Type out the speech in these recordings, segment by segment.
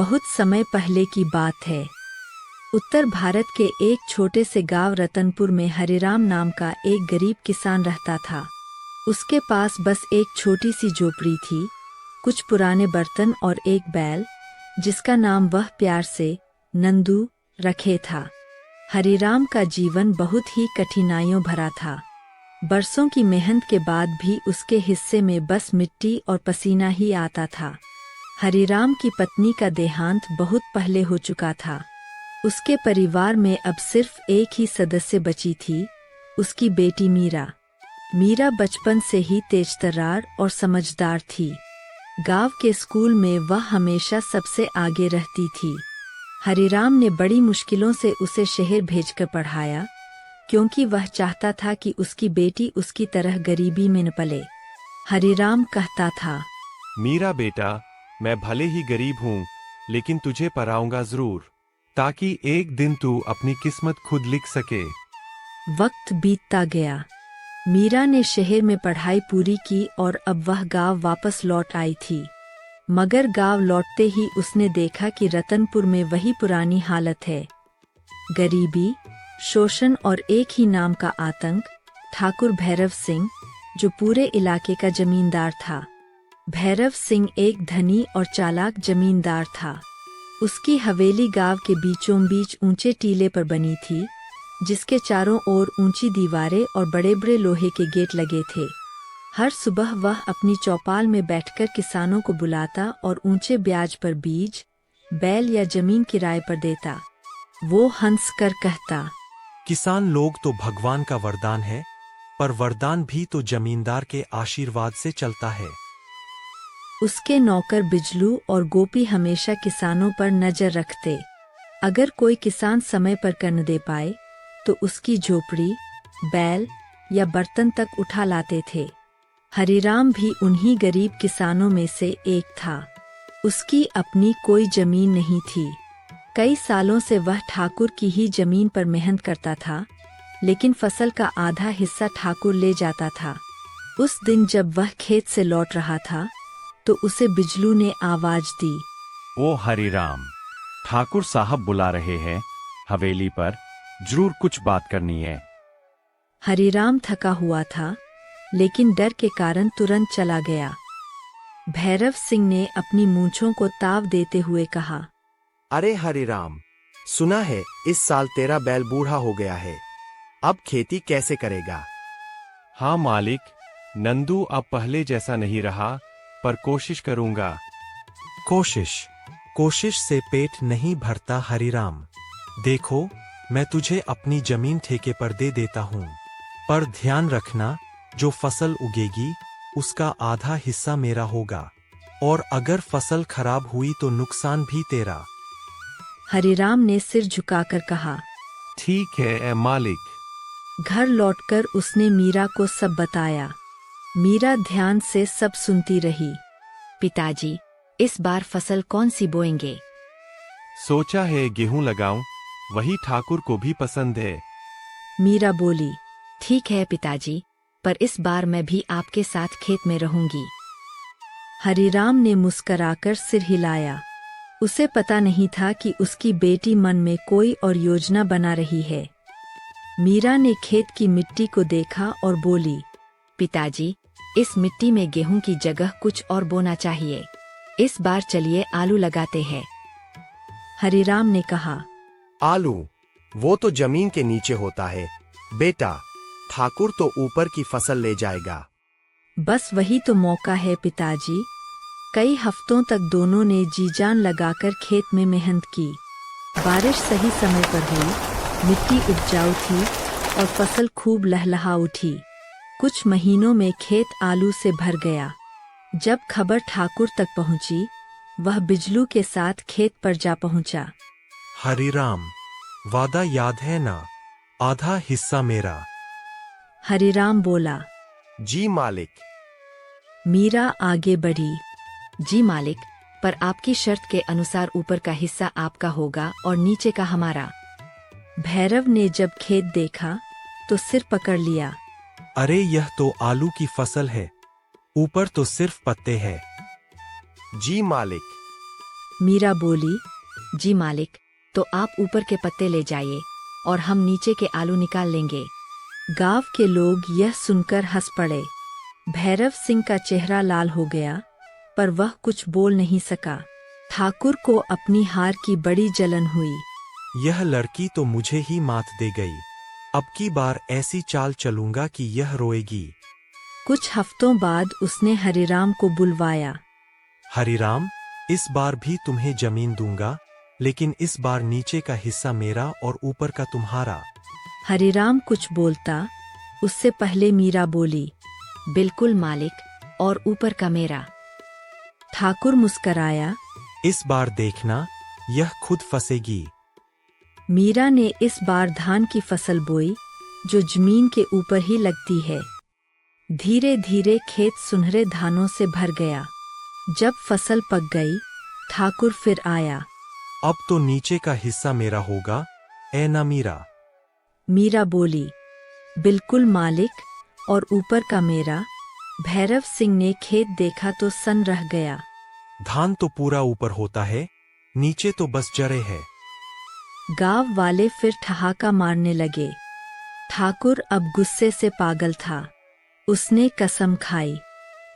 बहुत समय पहले की बात है। उत्तर भारत के एक छोटे से गांव रतनपुर में हरिराम नाम का एक गरीब किसान रहता था। उसके पास बस एक छोटी सी झोपड़ी थी, कुछ पुराने बर्तन और एक बैल, जिसका नाम वह प्यार से नंदू रखे था। हरिराम का जीवन बहुत ही कठिनाइयों भरा था। बरसों की मेहनत के बाद भी उसके हिस्से में बस मिट्टी और पसीना ही आता था। हरिराम की पत्नी का देहांत बहुत पहले हो चुका था। उसके परिवार में अब सिर्फ एक ही सदस्य बची थी, उसकी बेटी मीरा। मीरा बचपन से ही तेजतर्रार और समझदार थी। गांव के स्कूल में वह हमेशा सबसे आगे रहती थी। हरिराम ने बड़ी मुश्किलों से उसे शहर भेजकर पढ़ाया, क्योंकि वह चाहता था कि उसकी बेटी उसकी तरह गरीबी में न पले। हरिराम कहता था, मीरा बेटा, मैं भले ही गरीब हूँ, लेकिन तुझे पढ़ाऊंगा जरूर, ताकि एक दिन तू अपनी किस्मत खुद लिख सके। वक्त बीतता गया। मीरा ने शहर में पढ़ाई पूरी की और अब वह गांव वापस लौट आई थी। मगर गांव लौटते ही उसने देखा कि रतनपुर में वही पुरानी हालत है। गरीबी, शोषण और एक ही नाम का आतंक। ठाकुर भैरव सिंह, जो पूरे इलाके का जमींदार था। भैरव सिंह एक धनी और चालाक जमींदार था। उसकी हवेली गांव के बीचों बीच ऊंचे टीले पर बनी थी, जिसके चारों ओर ऊंची दीवारें और बड़े बड़े लोहे के गेट लगे थे। हर सुबह वह अपनी चौपाल में बैठकर किसानों को बुलाता और ऊंचे ब्याज पर बीज, बैल या जमीन किराए पर देता। वो हंस कर कहता, किसान लोग तो भगवान का वरदान है, पर वरदान भी तो जमींदार के आशीर्वाद से चलता है। उसके नौकर बिजलू और गोपी हमेशा किसानों पर नजर रखते। अगर कोई किसान समय पर कर न दे पाए, तो उसकी झोपड़ी, बैल या बर्तन तक उठा लाते थे। हरिराम भी उन्हीं गरीब किसानों में से एक था। उसकी अपनी कोई जमीन नहीं थी। कई सालों से वह ठाकुर की ही जमीन पर मेहनत करता था, लेकिन फसल का आधा हिस्सा ठाकुर ले जाता था। उस दिन जब वह खेत से लौट रहा था, तो उसे बिजलू ने आवाज दी, ओ हरिराम, ठाकुर साहब बुला रहे हैं हवेली पर, जरूर कुछ बात करनी है। हरिराम थका हुआ था, लेकिन डर के कारण तुरंत चला गया। भैरव सिंह ने अपनी मूंछों को ताव देते हुए कहा, अरे हरिराम, सुना है इस साल तेरा बैल बूढ़ा हो गया है, अब खेती कैसे करेगा? हाँ मालिक, नंदू अब पहले जैसा नहीं रहा, पर कोशिश करूंगा। कोशिश से पेट नहीं भरता हरिराम। देखो, मैं तुझे अपनी जमीन ठेके पर दे देता हूँ, पर ध्यान रखना, जो फसल उगेगी उसका आधा हिस्सा मेरा होगा, और अगर फसल खराब हुई तो नुकसान भी तेरा। हरिराम ने सिर झुकाकर कहा, ठीक है ए मालिक। घर लौटकर उसने मीरा को सब बताया। मीरा ध्यान से सब सुनती रही। पिताजी, इस बार फसल कौन सी बोएंगे? सोचा है गेहूं लगाऊं, वही ठाकुर को भी पसंद है। मीरा बोली, ठीक है पिताजी, पर इस बार मैं भी आपके साथ खेत में रहूंगी। हरिराम ने मुस्कराकर सिर हिलाया। उसे पता नहीं था कि उसकी बेटी मन में कोई और योजना बना रही है। मीरा ने खेत की मिट्टी को देखा और बोली, पिताजी, इस मिट्टी में गेहूं की जगह कुछ और बोना चाहिए। इस बार चलिए आलू लगाते हैं। हरिराम ने कहा, आलू? वो तो जमीन के नीचे होता है बेटा, ठाकुर तो ऊपर की फसल ले जाएगा। बस वही तो मौका है पिताजी। कई हफ्तों तक दोनों ने जी जान लगाकर खेत में मेहनत की। बारिश सही समय पर हुई, मिट्टी उपजाऊ थी और फसल खूब लहलहा उठी। कुछ महीनों में खेत आलू से भर गया। जब खबर ठाकुर तक पहुंची, वह बिजलू के साथ खेत पर जा पहुंचा। हरिराम, वादा याद है ना? आधा हिस्सा मेरा। हरिराम बोला, जी मालिक। मीरा आगे बढ़ी, जी मालिक, पर आपकी शर्त के अनुसार ऊपर का हिस्सा आपका होगा और नीचे का हमारा। भैरव ने जब खेत देखा तो सिर पकड़ लिया। अरे यह तो आलू की फसल है, ऊपर तो सिर्फ पत्ते हैं। जी मालिक। मीरा बोली। जी मालिक, तो आप ऊपर के पत्ते ले जाइए और हम नीचे के आलू निकाल लेंगे। गांव के लोग यह सुनकर हंस पड़े। भैरव सिंह का चेहरा लाल हो गया, पर वह कुछ बोल नहीं सका। ठाकुर को अपनी हार की बड़ी जलन हुई। यह लड़की तो मुझे ही मात दे गई। अब की बार ऐसी चाल चलूंगा कि यह रोएगी। कुछ हफ्तों बाद उसने हरिराम को बुलवाया। हरिराम, इस बार भी तुम्हें जमीन दूंगा, लेकिन इस बार नीचे का हिस्सा मेरा और ऊपर का तुम्हारा। हरिराम कुछ बोलता, उससे पहले मीरा बोली। बिल्कुल मालिक, और ऊपर का मेरा। ठाकुर मुस्कराया। इस बार देखना, यह खुद फंसेगी। मीरा ने इस बार धान की फसल बोई, जो जमीन के ऊपर ही लगती है। धीरे धीरे खेत सुनहरे धानों से भर गया। जब फसल पक गई, ठाकुर फिर आया। अब तो नीचे का हिस्सा मेरा होगा, ए ना मीरा। मीरा बोली। बिल्कुल मालिक, और ऊपर का मेरा। भैरव सिंह ने खेत देखा तो सन रह गया। धान तो पूरा ऊपर होता है, नीचे तो बस जड़े है। गांव वाले फिर ठहाका मारने लगे। ठाकुर अब गुस्से से पागल था। उसने कसम खाई।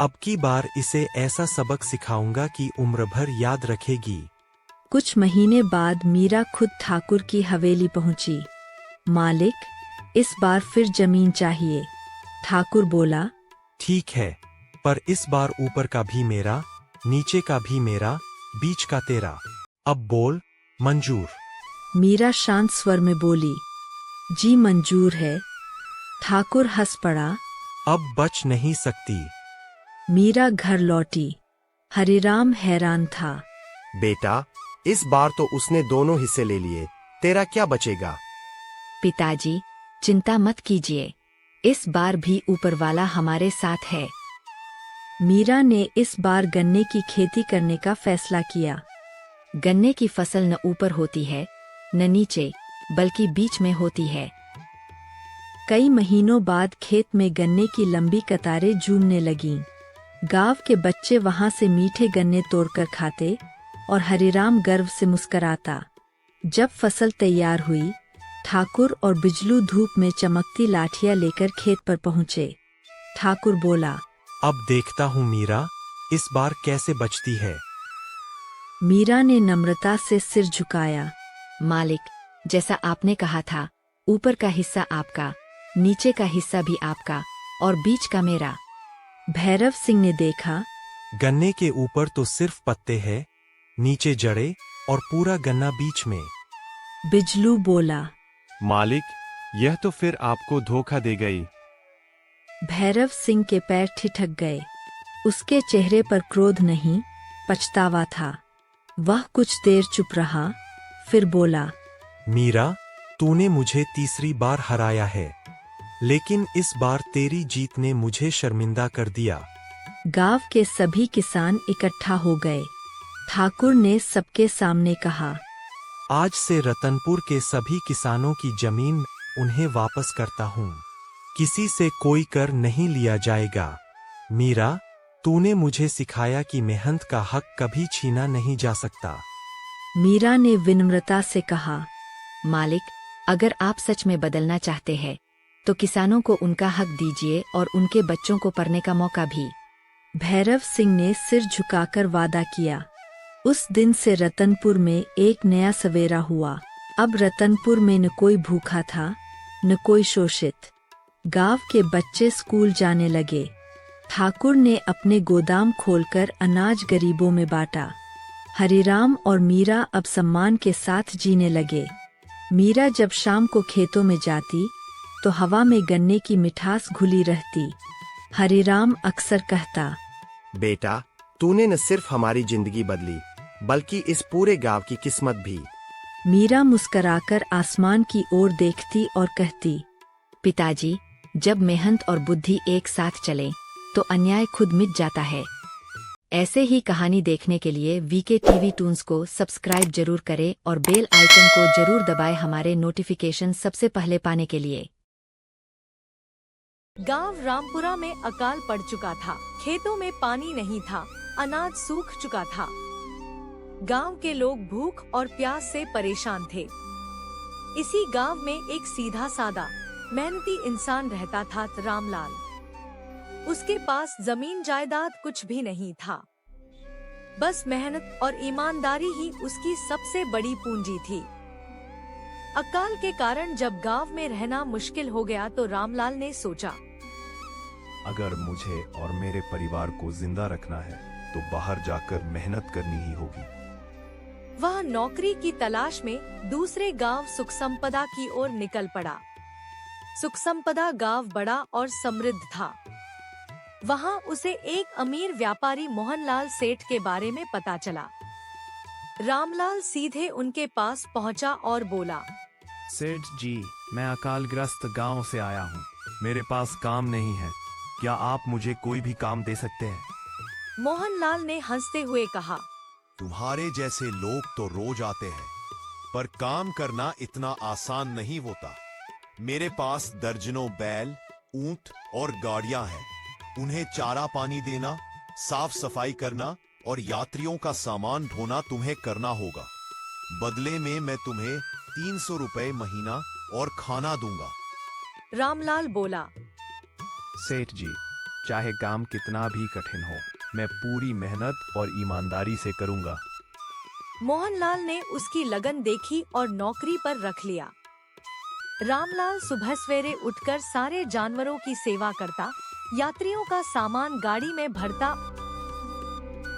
अब की बार इसे ऐसा सबक सिखाऊंगा कि उम्र भर याद रखेगी। कुछ महीने बाद मीरा खुद ठाकुर की हवेली पहुंची। मालिक, इस बार फिर जमीन चाहिए। ठाकुर बोला। ठीक है, पर इस बार ऊपर का भी मेरा, नीचे का भी मेरा, बीच का तेरा। अब बोल, मंजूर? मीरा शांत स्वर में बोली। जी मंजूर है। ठाकुर हंस पड़ा। अब बच नहीं सकती। मीरा घर लौटी। हरिराम हैरान था। बेटा, इस बार तो उसने दोनों हिस्से ले लिए, तेरा क्या बचेगा? पिताजी, चिंता मत कीजिए, इस बार भी ऊपर वाला हमारे साथ है। मीरा ने इस बार गन्ने की खेती करने का फैसला किया। गन्ने की फसल न ऊपर होती है, न नीचे, बल्कि बीच में होती है। कई महीनों बाद खेत में गन्ने की लंबी कतारें जूमने लगीं। गांव के बच्चे वहां से मीठे गन्ने तोड़कर खाते और हरिराम गर्व से मुस्कराता। जब फसल तैयार हुई, ठाकुर और बिजलू धूप में चमकती लाठियां लेकर खेत पर पहुंचे। ठाकुर बोला। अब देखता हूँ मीरा, इस बार कैसे बचती है। मीरा ने नम्रता से सिर झुकाया। मालिक, जैसा आपने कहा था, ऊपर का हिस्सा आपका, नीचे का हिस्सा भी आपका, और बीच का मेरा। भैरव सिंह ने देखा। गन्ने के ऊपर तो सिर्फ पत्ते हैं, नीचे जड़े और पूरा गन्ना बीच में। बिजलू बोला। मालिक, यह तो फिर आपको धोखा दे गई। भैरव सिंह के पैर ठिठक गए। उसके चेहरे पर क्रोध नहीं, पछतावा था। वह कुछ देर चुप रहा, फिर बोला। मीरा, तूने मुझे तीसरी बार हराया है, लेकिन इस बार तेरी जीत ने मुझे शर्मिंदा कर दिया। गांव के सभी किसान इकट्ठा हो गए। ठाकुर ने सबके सामने कहा। आज से रतनपुर के सभी किसानों की जमीन उन्हें वापस करता हूँ। किसी से कोई कर नहीं लिया जाएगा। मीरा, तूने मुझे सिखाया कि मेहनत का हक कभी छीना नहीं जा सकता। मीरा ने विनम्रता से कहा। मालिक, अगर आप सच में बदलना चाहते हैं, तो किसानों को उनका हक दीजिए और उनके बच्चों को पढ़ने का मौका भी। भैरव सिंह ने सिर झुकाकर वादा किया। उस दिन से रतनपुर में एक नया सवेरा हुआ। अब रतनपुर में न कोई भूखा था, न कोई शोषित। गांव के बच्चे स्कूल जाने लगे। ठाकुर ने अपने गोदाम खोलकर अनाज गरीबों में बांटा। हरिराम और मीरा अब सम्मान के साथ जीने लगे। मीरा जब शाम को खेतों में जाती, तो हवा में गन्ने की मिठास घुली रहती। हरिराम अक्सर कहता। बेटा, तूने न सिर्फ हमारी जिंदगी बदली, बल्कि इस पूरे गांव की किस्मत भी। मीरा मुस्कराकर आसमान की ओर देखती और कहती। पिताजी, जब मेहनत और बुद्धि एक साथ चले, तो अन्याय खुद मिट जाता है। ऐसे ही कहानी देखने के लिए वीके टीवी टून्स को सब्सक्राइब जरूर करें और बेल आइकन को जरूर दबाएं हमारे नोटिफिकेशन सबसे पहले पाने के लिए। गांव रामपुरा में अकाल पड़ चुका था। खेतों में पानी नहीं था, अनाज सूख चुका था। गांव के लोग भूख और प्यास से परेशान थे। इसी गांव में एक सीधा सादा मेहनती इंसान रहता था, रामलाल। उसके पास जमीन जायदाद कुछ भी नहीं था, बस मेहनत और ईमानदारी ही उसकी सबसे बड़ी पूंजी थी। अकाल के कारण जब गांव में रहना मुश्किल हो गया तो रामलाल ने सोचा, अगर मुझे और मेरे परिवार को जिंदा रखना है तो बाहर जाकर मेहनत करनी ही होगी। वह नौकरी की तलाश में दूसरे गांव सुखसंपदा की ओर निकल पड़ा। सुखसंपदा गांव बड़ा और समृद्ध था। वहां उसे एक अमीर व्यापारी मोहनलाल सेठ के बारे में पता चला। रामलाल सीधे उनके पास पहुंचा और बोला, सेठ जी, मैं अकालग्रस्त गांव से आया हूँ। मेरे पास काम नहीं है, क्या आप मुझे कोई भी काम दे सकते हैं? मोहनलाल ने हंसते हुए कहा, तुम्हारे जैसे लोग तो रोज आते हैं, पर काम करना इतना आसान नहीं होता। मेरे पास दर्जनों बैल, ऊंट और गाड़ियां हैं। उन्हें चारा पानी देना, साफ सफाई करना और यात्रियों का सामान ढोना तुम्हें करना होगा। बदले में मैं तुम्हें 300 रुपए महीना और खाना दूंगा। रामलाल बोला, सेठ जी, चाहे काम कितना भी कठिन हो, मैं पूरी मेहनत और ईमानदारी से करूंगा। मोहनलाल ने उसकी लगन देखी और नौकरी पर रख लिया। रामलाल सुबह सवेरे उठकर सारे जानवरों की सेवा करता, यात्रियों का सामान गाड़ी में भरता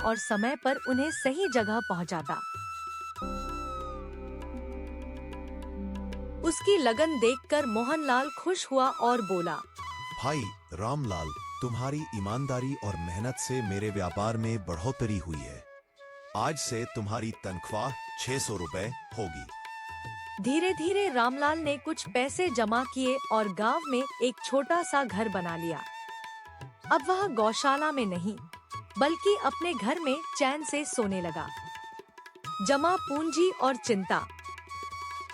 और समय पर उन्हें सही जगह पहुंचाता। उसकी लगन देखकर मोहनलाल खुश हुआ और बोला, भाई रामलाल, तुम्हारी ईमानदारी और मेहनत से मेरे व्यापार में बढ़ोतरी हुई है। आज से तुम्हारी तनख्वाह 600 रुपए होगी। धीरे धीरे रामलाल ने कुछ पैसे जमा किए और गांव में एक छोटा सा घर बना लिया। अब वह गौशाला में नहीं, बल्कि अपने घर में चैन से सोने लगा। जमा पूंजी और चिंता।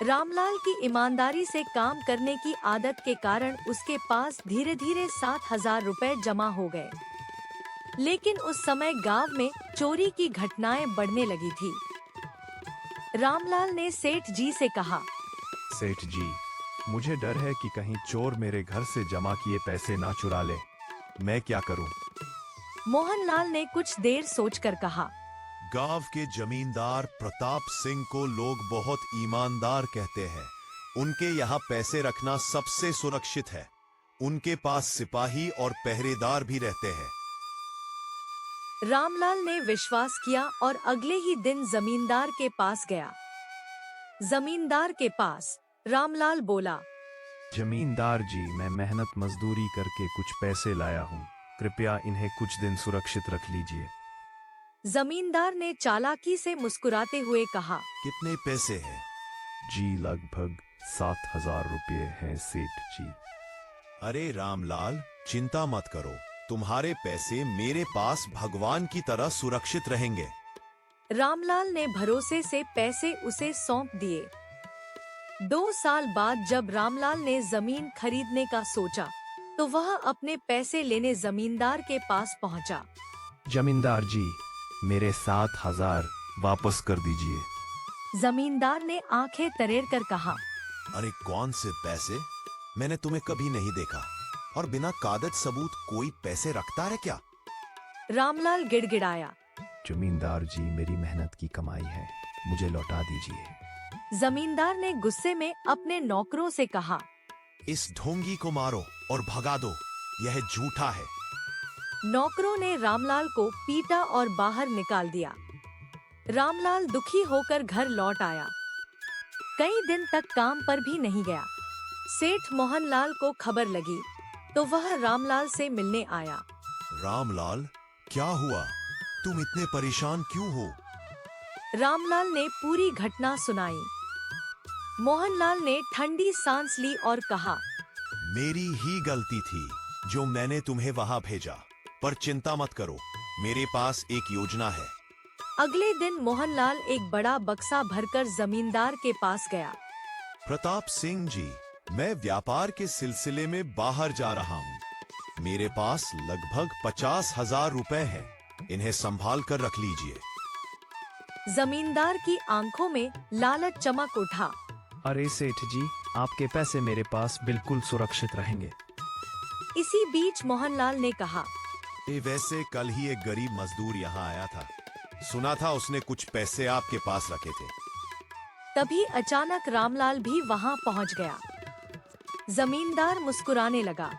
रामलाल की ईमानदारी से काम करने की आदत के कारण उसके पास धीरे धीरे 7,000 रुपए जमा हो गए। लेकिन उस समय गांव में चोरी की घटनाएं बढ़ने लगी थी। रामलाल ने सेठ जी से कहा, सेठ जी, मुझे डर है कि कहीं चोर मेरे घर से जमा किए पैसे ना चुरा ले। मैं क्या करूं? मोहनलाल ने कुछ देर सोचकर कहा, गांव के जमींदार प्रताप सिंह को लोग बहुत ईमानदार कहते हैं। उनके यहाँ पैसे रखना सबसे सुरक्षित है। उनके पास सिपाही और पहरेदार भी रहते हैं। रामलाल ने विश्वास किया और अगले ही दिन जमींदार के पास गया। जमींदार के पास रामलाल बोला, जमींदार जी, मैं मेहनत मजदूरी करके कुछ पैसे लाया हूँ। कृपया इन्हें कुछ दिन सुरक्षित रख लीजिए। जमींदार ने चालाकी से मुस्कुराते हुए कहा, कितने पैसे हैं? जी, लगभग 7,000 रुपये हैं सेठ जी। अरे रामलाल, चिंता मत करो। तुम्हारे पैसे मेरे पास भगवान की तरह सुरक्षित रहेंगे। रामलाल ने भरोसे से पैसे उसे सौंप दिए। 2 साल बाद जब रामलाल ने जमीन खरीदने का सोचा, तो वह अपने पैसे लेने जमींदार के पास पहुंचा। जमींदार जी, मेरे 7,000 वापस कर दीजिए। जमींदार ने आंखें तरेर कर कहा, अरे कौन से पैसे? मैंने तुम्हें कभी नहीं देखा, और बिना कागज सबूत कोई पैसे रखता है क्या? रामलाल गिड़गिड़ाया। जमींदार जी, मेरी मेहनत की कमाई है, मुझे लौटा दीजिए। जमींदार ने गुस्से में अपने नौकरों से कहा, इस ढोंगी को मारो और भगा दो, यह झूठा है। नौकरों ने रामलाल को पीटा और बाहर निकाल दिया। रामलाल दुखी होकर घर लौट आया। कई दिन तक काम पर भी नहीं गया। सेठ मोहनलाल को खबर लगी, तो वह रामलाल से मिलने आया। रामलाल, क्या हुआ? तुम इतने परेशान क्यों हो? रामलाल ने पूरी घटना सुनाई। मोहनलाल ने ठंडी सांस ली और कहा, मेरी ही गलती थी जो मैंने तुम्हें वहां भेजा, पर चिंता मत करो, मेरे पास एक योजना है। अगले दिन मोहनलाल एक बड़ा बक्सा भरकर जमींदार के पास गया। प्रताप सिंह जी, मैं व्यापार के सिलसिले में बाहर जा रहा हूँ। मेरे पास लगभग 50,000 रुपए हैं। इन्हें संभाल कर रख लीजिए। जमींदार की आंखों में लालच चमक उठा। अरे सेठ जी, आपके पैसे मेरे पास बिल्कुल सुरक्षित रहेंगे। इसी बीच मोहनलाल ने कहा, वैसे कल ही एक गरीब मजदूर यहाँ आया था। सुना था उसने कुछ पैसे आपके पास रखे थे। तभी अचानक रामलाल भी वहाँ पहुँच गया। जमींदार मुस्कुराने लगा।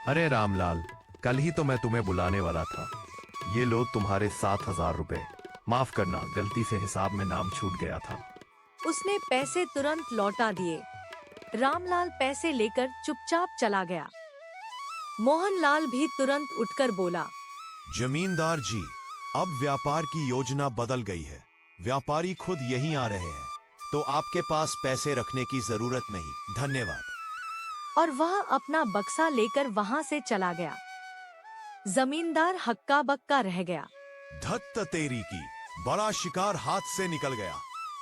अरे रामलाल, कल ही तो मैं तुम्हें बुलाने वाला था। ये लो तुम्हारे 7,000 रुपए। माफ करना, गलती से हिसाब में नाम छूट गया था। उसने पैसे तुरंत लौटा दिए। रामलाल पैसे लेकर चुपचाप चला गया। मोहनलाल भी तुरंत उठकर बोला, जमींदार जी, अब व्यापार की योजना बदल गई है। व्यापारी खुद यहीं आ रहे हैं, तो आपके पास पैसे रखने की जरूरत नहीं। धन्यवाद। और वह अपना बक्सा लेकर वहाँ से चला गया। जमींदार हक्का बक्का रह गया। धत्त तेरी की, बड़ा शिकार हाथ से निकल गया।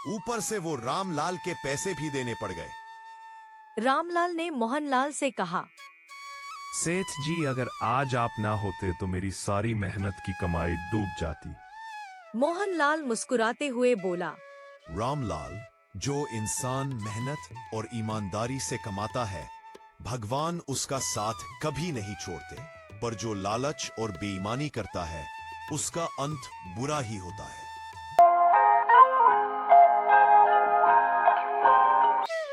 ऊपर से वो रामलाल के पैसे भी देने पड़ गए। रामलाल ने मोहनलाल से कहा, सेठ जी, अगर आज आप ना होते तो मेरी सारी मेहनत की कमाई डूब जाती। मोहनलाल मुस्कुराते हुए बोला, रामलाल, जो इंसान मेहनत और ईमानदारी से कमाता है, भगवान उसका साथ कभी नहीं छोड़ते। पर जो लालच और बेईमानी करता है, उसका अंत बुरा ही होता है।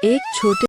एक छोटे